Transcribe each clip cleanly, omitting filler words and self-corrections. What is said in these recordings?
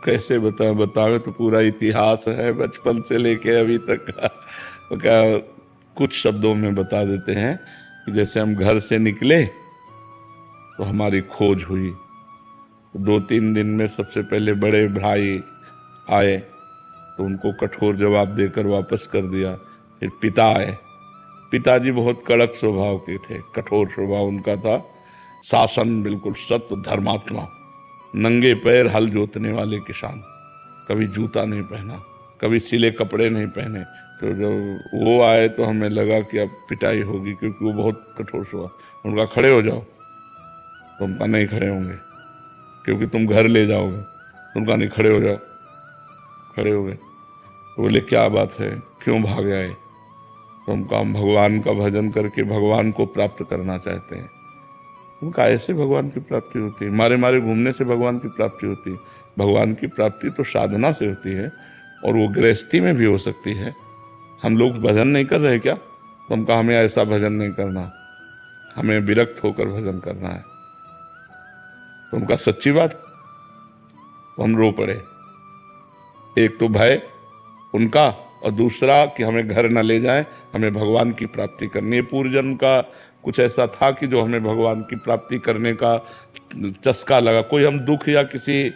कैसे बतावे तो पूरा इतिहास है बचपन से लेके अभी तक का। तो क्या कुछ शब्दों में बता देते हैं कि जैसे हम घर से निकले तो हमारी खोज हुई। 2-3 दिन में सबसे पहले बड़े भाई आए तो उनको कठोर जवाब देकर वापस कर दिया। फिर पिता आए। पिताजी बहुत कड़क स्वभाव के थे, कठोर स्वभाव उनका था, शासन बिल्कुल सत्य धर्मात्मा, नंगे पैर हल जोतने वाले किसान, कभी जूता नहीं पहना, कभी सिले कपड़े नहीं पहने। तो जब वो आए तो हमें लगा कि अब पिटाई होगी, क्योंकि वो बहुत कठोर स्वभाव। उनका खड़े हो जाओ, तो उनका नहीं खड़े होंगे क्योंकि तुम घर ले जाओगे। उनका नहीं, खड़े हो जाओ। खड़े हो गए। तो बोले क्या बात है, क्यों भाग आए? तो उनका हम भगवान का भजन करके भगवान को प्राप्त करना चाहते हैं। उनका ऐसे भगवान की प्राप्ति होती है, मारे मारे घूमने से भगवान की प्राप्ति होती है। भगवान की प्राप्ति तो साधना से होती है, और वो गृहस्थी में भी हो सकती है। हम लोग भजन नहीं कर रहे क्या? तो हम कहा हमें ऐसा भजन नहीं करना, हमें विरक्त होकर भजन करना है। तो उनका सच्ची बात, तो हम रो पड़े। एक तो भय उनका, और दूसरा कि हमें घर न ले जाएं, हमें भगवान की प्राप्ति करनी है। पूर्व जन्म का कुछ ऐसा था कि जो हमें भगवान की प्राप्ति करने का चस्का लगा। कोई हम दुख या किसी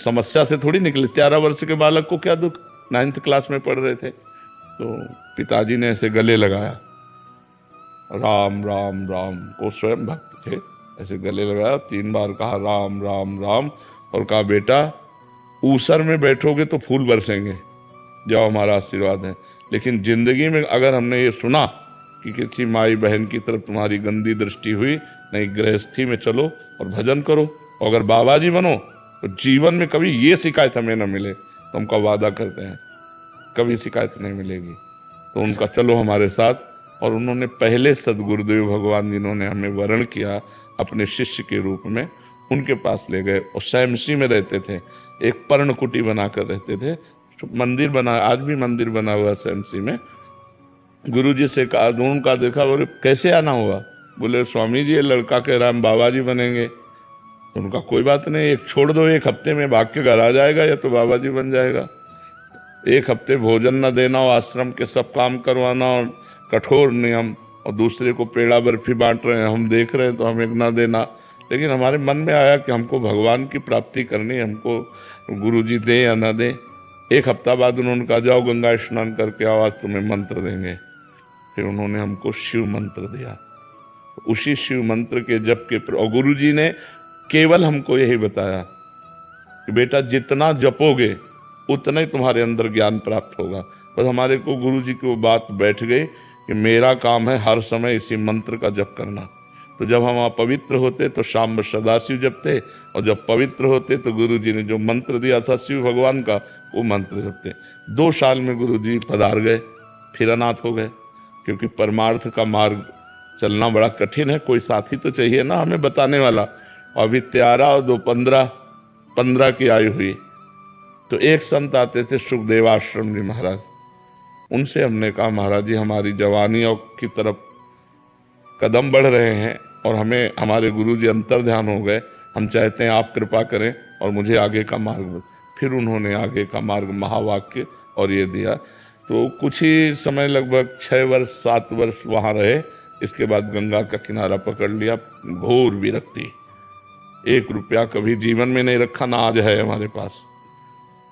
समस्या से थोड़ी निकले। 13 वर्ष के बालक को क्या दुख, 9th क्लास में पढ़ रहे थे। तो पिताजी ने ऐसे गले लगाया, राम राम राम, वो स्वयं भक्त थे, ऐसे गले लगाया, 3 बार कहा राम राम राम, और कहा बेटा ऊसर में बैठोगे तो फूल बरसेंगे, जाओ हमारा आशीर्वाद है। लेकिन जिंदगी में अगर हमने ये सुना कि किसी माई बहन की तरफ तुम्हारी गंदी दृष्टि हुई, नहीं, गृहस्थी में चलो और भजन करो, और अगर बाबा जी बनो तो जीवन में कभी ये शिकायत हमें न मिले। तो हमका वादा करते हैं कभी शिकायत नहीं मिलेगी। तो उनका चलो हमारे साथ। और उन्होंने पहले सदगुरुदेव भगवान जिन्होंने हमें वर्ण किया अपने शिष्य के रूप में, उनके पास ले गए। और सैमसी में रहते थे, एक पर्णकुटी बनाकर रहते थे। मंदिर बना, आज भी मंदिर बना हुआ सैमसी में। गुरुजी से कहा, उनका देखा, बोले कैसे आना हुआ? बोले स्वामी जी ये लड़का कह रहा हम बाबा जी बनेंगे। तो उनका कोई बात नहीं, एक छोड़ दो, 1 हफ्ते में भाग के घर आ जाएगा या तो बाबा जी बन जाएगा। 1 हफ्ते भोजन न देना और आश्रम के सब काम करवाना और कठोर नियम, और दूसरे को पेड़ा बर्फी बांट रहे हैं, हम देख रहे हैं तो हमें ना देना। लेकिन हमारे मन में आया कि हमको भगवान की प्राप्ति करनी, हमको गुरुजी दें या ना दें। 1 हफ्ता बाद उन्होंने कहा जाओ गंगा स्नान करके आओ, आज तुम्हें मंत्र देंगे। फिर उन्होंने हमको शिव मंत्र दिया। उसी शिव मंत्र के जप के और गुरुजी ने केवल हमको यही बताया कि बेटा जितना जपोगे उतना ही तुम्हारे अंदर ज्ञान प्राप्त होगा। बस हमारे को गुरुजी की वो बात बैठ गई कि मेरा काम है हर समय इसी मंत्र का जप करना। तो जब हम अपवित्र होते तो शाम में सदाशिव जपते, और जब पवित्र होते तो गुरुजी ने जो मंत्र दिया था शिव भगवान का, वो मंत्र जपते। 2 साल में गुरुजी पधार गए, फिर अनाथ हो गए, क्योंकि परमार्थ का मार्ग चलना बड़ा कठिन है। कोई साथी तो चाहिए ना हमें बताने वाला। अभी 13 और 2 15 की आयु हुई तो एक संत आते थे, सुखदेवाश्रम जी महाराज। उनसे हमने कहा महाराज जी हमारी जवानी और की तरफ कदम बढ़ रहे हैं, और हमें हमारे गुरुजी अंतर ध्यान हो गए, हम चाहते हैं आप कृपा करें और मुझे आगे का मार्ग। फिर उन्होंने आगे का मार्ग महावाक्य और ये दिया। तो कुछ ही समय, लगभग 6 वर्ष 7 वर्ष वहाँ रहे। इसके बाद गंगा का किनारा पकड़ लिया। घोर विरक्ति, 1 रुपया कभी जीवन में नहीं रखा, ना आज है हमारे पास,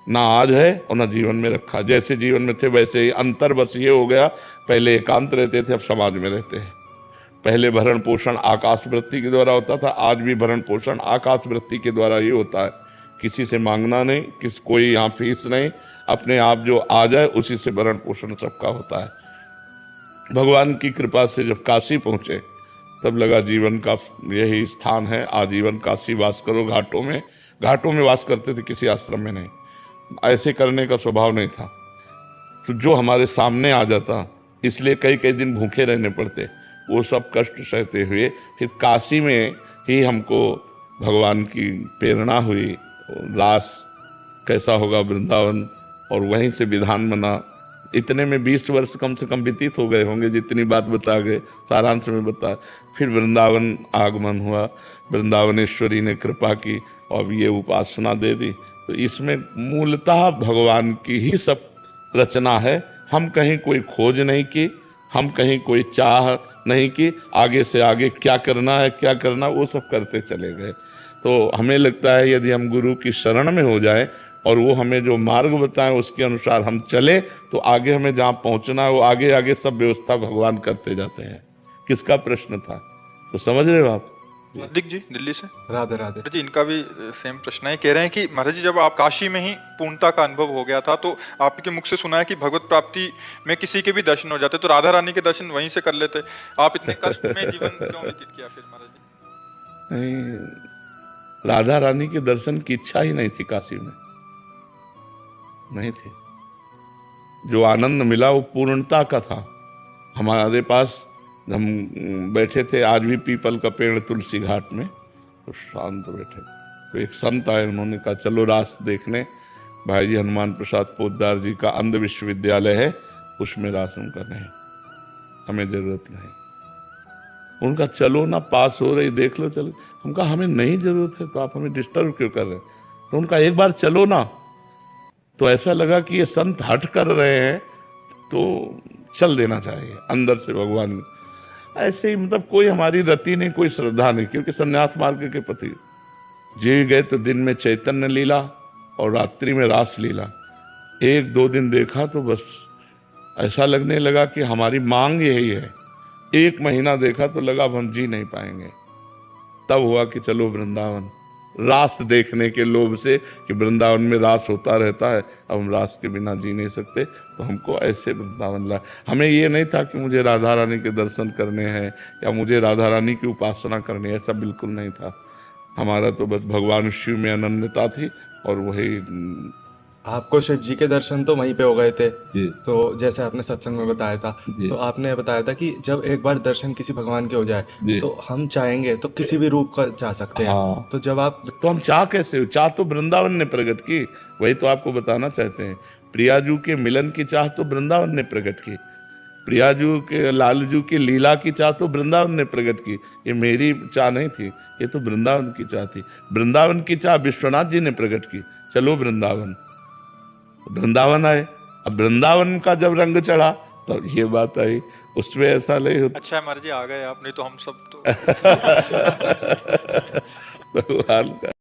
ना आज है और ना जीवन में रखा। जैसे जीवन में थे वैसे ही। अंतर बस ये हो गया, पहले एकांत रहते थे, अब समाज में रहते हैं। पहले भरण पोषण आकाश वृत्ति के द्वारा होता था, आज भी भरण पोषण आकाश वृत्ति के द्वारा ही होता है। किसी से मांगना नहीं, कोई यहाँ फीस नहीं, अपने आप जो आ जाए उसी से भरण पोषण सबका होता है। भगवान की कृपा से जब काशी पहुँचे तब लगा जीवन का यही स्थान है, आजीवन काशी वास करो। घाटों में वास करते थे, किसी आश्रम में नहीं। ऐसे करने का स्वभाव नहीं था। तो जो हमारे सामने आ जाता, इसलिए कई दिन भूखे रहने पड़ते। वो सब कष्ट सहते हुए फिर काशी में ही हमको भगवान की प्रेरणा हुई। लाश कैसा होगा वृंदावन, और वहीं से विधान बना। इतने में 20 वर्ष कम से कम व्यतीत हो गए होंगे, जितनी बात बता गए सारांश में बता। फिर वृंदावन आगमन हुआ, वृंदावनेश्वरी ने कृपा की और ये उपासना दे दी। तो इसमें मूलतः भगवान की ही सब रचना है। हम कहीं कोई खोज नहीं की, हम कहीं कोई चाह नहीं की, आगे से आगे क्या करना है क्या करना, वो सब करते चले गए। तो हमें लगता है यदि हम गुरु की शरण में हो जाए और वो हमें जो मार्ग बताएं उसके अनुसार हम चले, तो आगे हमें जहाँ पहुँचना है वो आगे आगे सब व्यवस्था भगवान करते जाते हैं। किसका प्रश्न था, तो समझ रहे हो आप? हार्दिक जी दिल्ली से। राधे राधे जी, इनका भी सेम प्रश्न है। कह रहे हैं कि महाराज जी, जब आप काशी में ही पूर्णता का अनुभव हो गया था, तो आपके मुख से सुना है कि भगवत प्राप्ति में किसी के भी दर्शन हो जाते तो राधा रानी के दर्शन वहीं से कर लेते। आप इतने कष्ट में जीवन क्यों व्यतीत किया फिर महाराज जी? नहीं, राधा रानी के दर्शन की इच्छा ही नहीं थी, काशी में नहीं थी। जो आनंद मिला वो पूर्णता का था। हमारे पास हम बैठे थे, आज भी पीपल का पेड़ तुलसी घाट में, तो शांत बैठे, तो एक संत आए, उन्होंने कहा चलो रास देखने, भाई जी हनुमान प्रसाद पोद्दार जी का अंध विश्वविद्यालय है, उसमें रास हम कर रहे हैं, हमें जरूरत नहीं। उनका चलो ना, पास हो रही, देख लो चलो। हम कहा हमें नहीं जरूरत है तो आप हमें डिस्टर्ब क्यों कर रहे हैं? तो उनका एक बार चलो ना, तो ऐसा लगा कि ये संत हट कर रहे हैं तो चल देना चाहिए अंदर से भगवान। ऐसे ही मतलब कोई हमारी रति नहीं, कोई श्रद्धा नहीं, क्योंकि संन्यास मार्ग के पति जी गए तो दिन में चैतन्य लीला और रात्रि में रास लीला। एक दो दिन देखा तो बस ऐसा लगने लगा कि हमारी मांग यही है। एक महीना देखा तो लगा अब हम जी नहीं पाएंगे। तब हुआ कि चलो वृंदावन, रास देखने के लोभ से कि वृंदावन में रास होता रहता है, अब हम रास के बिना जी नहीं सकते, तो हमको ऐसे वृंदावन ला। हमें ये नहीं था कि मुझे राधा रानी के दर्शन करने हैं या मुझे राधा रानी की उपासना करनी है, ऐसा बिल्कुल नहीं था। हमारा तो बस भगवान शिव में अनन्यता थी और वही। आपको शिव जी के दर्शन तो वहीं पे हो गए थे, जी। तो जैसे आपने सत्संग में बताया था, जी। तो आपने बताया था कि जब एक बार दर्शन किसी भगवान के हो जाए जी। तो हम चाहेंगे तो किसी भी रूप का चाह सकते हैं। हाँ। तो जब आप तो हम चाह कैसे हो? चाह तो वृंदावन ने प्रकट की, वही तो आपको बताना चाहते हैं। प्रियाजू के मिलन की चाह तो वृंदावन ने प्रकट की, प्रियाजू के लालजू की लीला की चाह तो वृंदावन ने प्रकट की। ये मेरी चाह नहीं थी, ये तो वृंदावन की चाह थी। वृंदावन की चाह विश्वनाथ जी ने प्रकट की, चलो वृंदावन। वृंदावन आए, अब वृंदावन का जब रंग चढ़ा तब ये बात आई, उसमें ऐसा नहीं होता। अच्छा महाराज जी आ गए आप, नहीं तो हम सब तो भगवान का